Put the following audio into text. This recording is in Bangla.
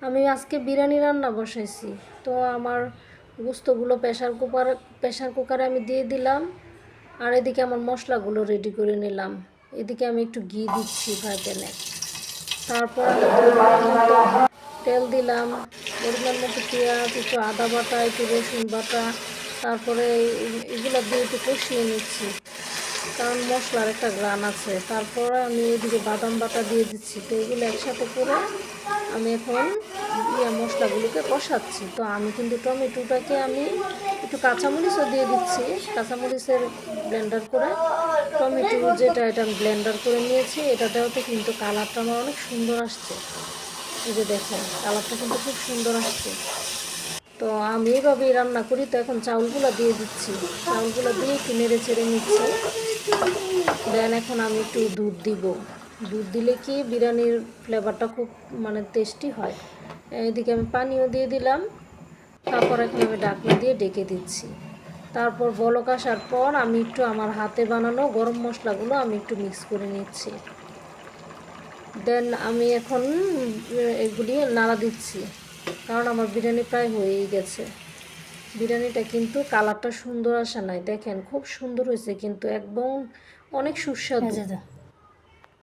আমি আজকে বিরিয়ানি রান্না বসাইছি। তো আমার গোস্তগুলো প্রেশার কুকারে আমি দিয়ে দিলাম। আর এদিকে আমার মশলাগুলো রেডি করে নিলাম। এদিকে আমি একটু ঘি দিচ্ছি ফ্রাই প্যানে। তারপর আমি পরিমাণ মতো তেল দিলাম, পরিমাণ মতো পেঁয়াজ, একটু আদা বাটা, একটু রসুন বাটা, তারপরে এগুলো দিয়ে একটু কষিয়ে নিচ্ছি, কারণ মশলার একটা গ্রান আছে। তারপরে আমি এদিকে বাদাম বাটা দিয়ে দিচ্ছি। তো এগুলো একসাথে করে আমি এখন মশলাগুলোকে কষাচ্ছি। তো আমি কিন্তু টমেটোটাকে আমি একটু কাঁচামরিচও দিয়ে দিচ্ছি, কাঁচামরিচের ব্লেন্ডার করে। টমেটো যেটা এটা আমি ব্লেন্ডার করে নিয়েছি, এটা দেওয়াতে কিন্তু কালারটা আমার অনেক সুন্দর আসছে। এই যে দেখেন, কালারটা কিন্তু খুব সুন্দর আসছে। তো আমি এইভাবেই রান্না করি। তো এখন চাউলগুলো দিয়ে দিচ্ছি, চাউলগুলো দিয়ে একটু নেড়ে চেড়ে নিচ্ছি। দেন এখন আমি একটু দুধ দিব। দুধ দিলে কি বিরিয়ানির ফ্লেভারটা খুব টেস্টি হয়। এদিকে আমি পানিও দিয়ে দিলাম। তারপর এখন আমি ঢাকনা দিয়ে ডেকে দিচ্ছি। তারপর বলক আসার পর আমি একটু আমার হাতে বানানো গরম মশলাগুলো আমি একটু মিক্স করে নিচ্ছি। দেন আমি এখন এগুলি নাড়া দিচ্ছি, কারণ আমার বিরিয়ানি প্রায় হয়েই গেছে। বিরিয়ানিটা কিন্তু কালারটা সুন্দর আসে নাই, দেখেন খুব সুন্দর হয়েছে কিন্তু, একদম অনেক সুস্বাদু।